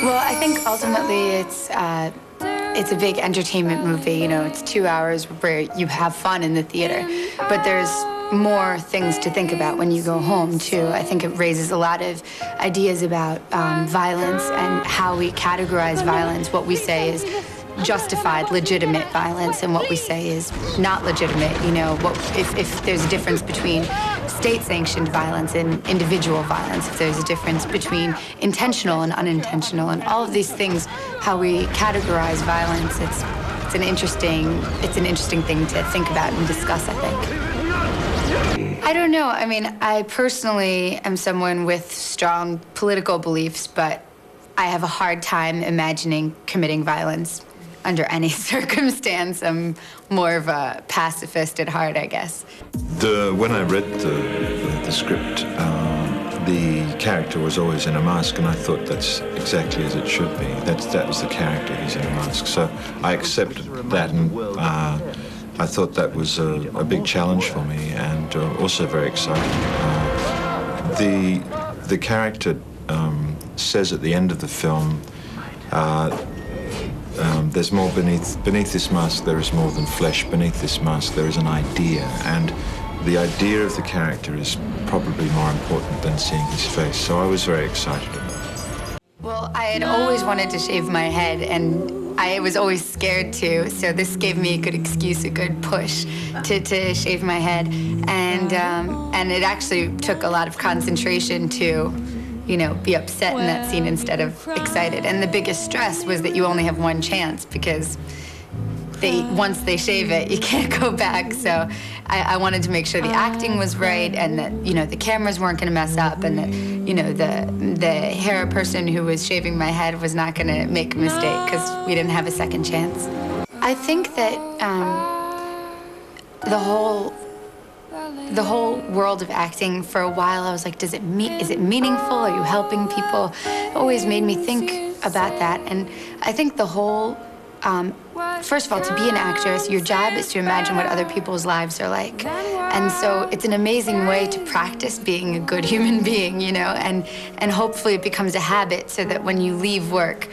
Well, I think ultimately it's a big entertainment movie. You know, it's 2 hours where you have fun in the theater, but there's more things to think about when you go home, too. I think it raises a lot of ideas about violence and how we categorize violence. What we say is justified, legitimate violence, and what we say is not legitimate. You know, if there's a difference between state-sanctioned violence and individual violence, if there's a difference between intentional and unintentional, and all of these things, how we categorize violence, it's an interesting thing to think about and discuss, I think. I don't know. I mean, I personally am someone with strong political beliefs, but I have a hard time imagining committing violence under any circumstance. I'm more of a pacifist at heart, I guess. When I read the script, the character was always in a mask, and I thought that's exactly as it should be. That was the character, he's in a mask. So I accepted that, and I thought that was a big challenge for me, and also very exciting. The character says at the end of the film, there's more beneath this mask. There is more than flesh. Beneath this mask, there is an idea, and the idea of the character is probably more important than seeing his face. So I was very excited about it. Well, I had always wanted to shave my head, and I was always scared to. So this gave me a good excuse, a good push to shave my head, and it actually took a lot of concentration to, you know, be upset in that scene instead of excited. And the biggest stress was that you only have one chance, because once they shave it, you can't go back. So I wanted to make sure the acting was right, and that, you know, the cameras weren't going to mess up, and that, you know, the hair person who was shaving my head was not going to make a mistake, because we didn't have a second chance. I think that the whole world of acting, for a while I was like, is it meaningful? Are you helping people? It always made me think about that. And I think the whole, first of all, to be an actress, your job is to imagine what other people's lives are like. And so it's an amazing way to practice being a good human being, you know, and hopefully it becomes a habit, so that when you leave work,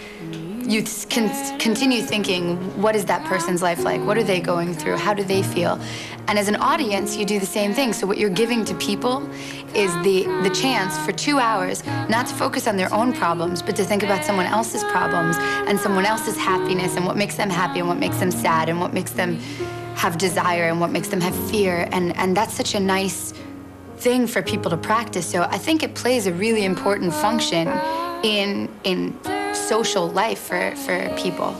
you can continue thinking, what is that person's life like? What are they going through? How do they feel? And as an audience, you do the same thing. So what you're giving to people is the chance for 2 hours not to focus on their own problems, but to think about someone else's problems and someone else's happiness, and what makes them happy and what makes them sad, and what makes them have desire and what makes them have fear. And that's such a nice thing for people to practice. So I think it plays a really important function in social life for people.